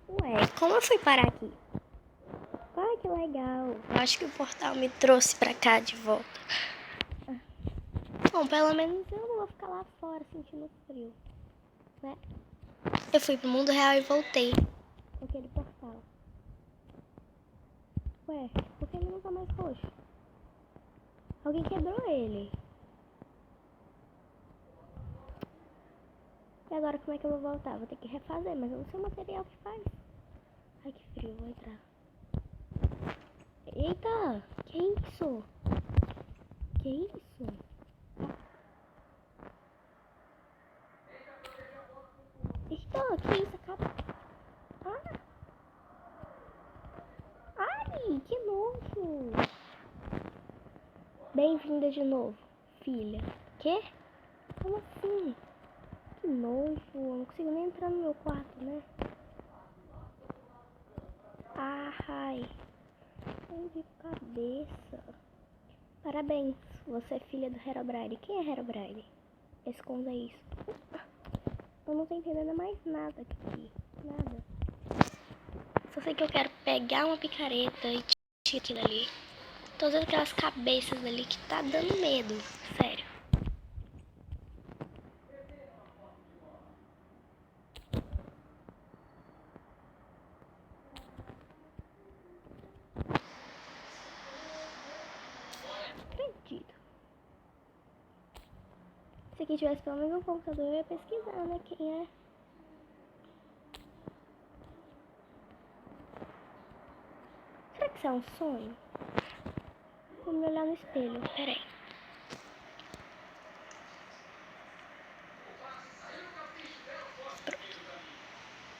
Ué, como eu fui parar aqui? Olha que legal. Eu acho que o portal me trouxe pra cá de volta. Bom, pelo menos eu não vou ficar lá fora sentindo frio, né? Eu fui pro mundo real e voltei com aquele portal. Ué, por que ele não tá mais roxo? Alguém quebrou ele. E agora como é que eu vou voltar? Vou ter que refazer, mas eu não sei o material que faz. Ai, que frio, vou entrar. Eita, que isso? Que isso? Eita, que isso? Acaba... Ah! Ai, que nojo! Bem-vinda de novo, filha. Quê? Como assim? Que nojo, eu não consigo nem entrar no meu quarto, né? Ai, de cabeça. Parabéns, você é filha do Herobrine. Quem é Herobrine? Esconda isso. Eu não tô entendendo mais nada aqui. Nada. Só sei que eu quero pegar uma picareta e tirar aquilo ali. Todas aquelas cabeças ali que tá dando medo. Sério. Acredito. Se aqui tivesse pelo menos um computador, eu ia pesquisar, né? Quem é. Será que isso é um sonho? Vou me olhar no espelho. Peraí.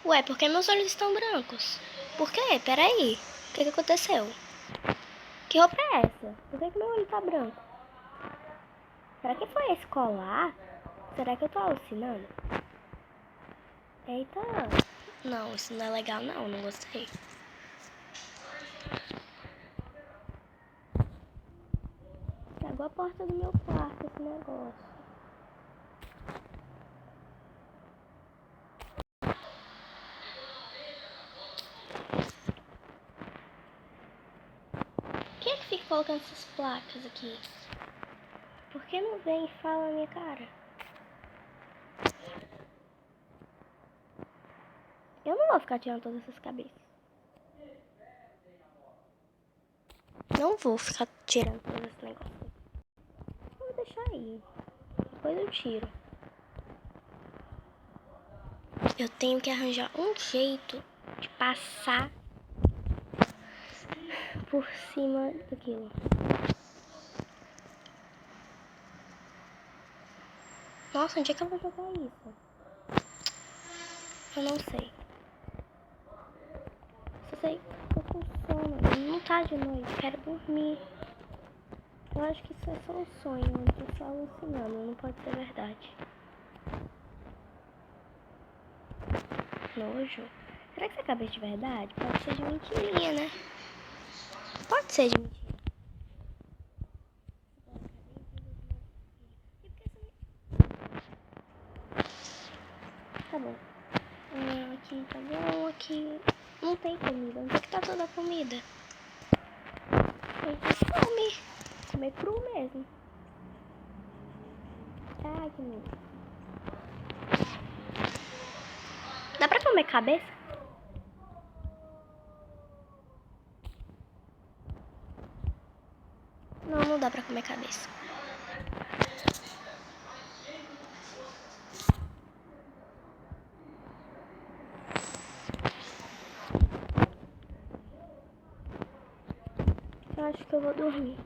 Ué, por que meus olhos estão brancos? Por quê? Peraí. O que aconteceu? Que roupa é essa? Por que meu olho tá branco? Será que foi esse colar? Será que eu tô alucinando? Eita. Não, isso não é legal não, não gostei. Pegou a porta do meu quarto esse negócio. Quem é que fica colocando essas placas aqui? Por que não vem e fala na minha cara? Eu não vou ficar tirando todas essas cabeças. Não vou ficar tirando todos esses negócios. Vou deixar aí. Depois eu tiro. Eu tenho que arranjar um jeito de passar por cima daquilo. Nossa, onde é que eu vou jogar isso? Eu não sei. Só sei que eu tô com sono. Não tá de noite, quero dormir. Eu acho que isso é só um sonho, eu tô só alucinando, não pode ser verdade. Nojo. Será que essa cabeça de verdade? Pode ser de mentirinha, né? Pode ser de mentira. Tá bom. Aqui tá bom, aqui não tem comida. Onde é que tá toda a comida? A gente come. Comer cru mesmo. Ai, que medo. Dá pra comer cabeça? Não, não dá pra comer cabeça. Eu acho que eu vou dormir.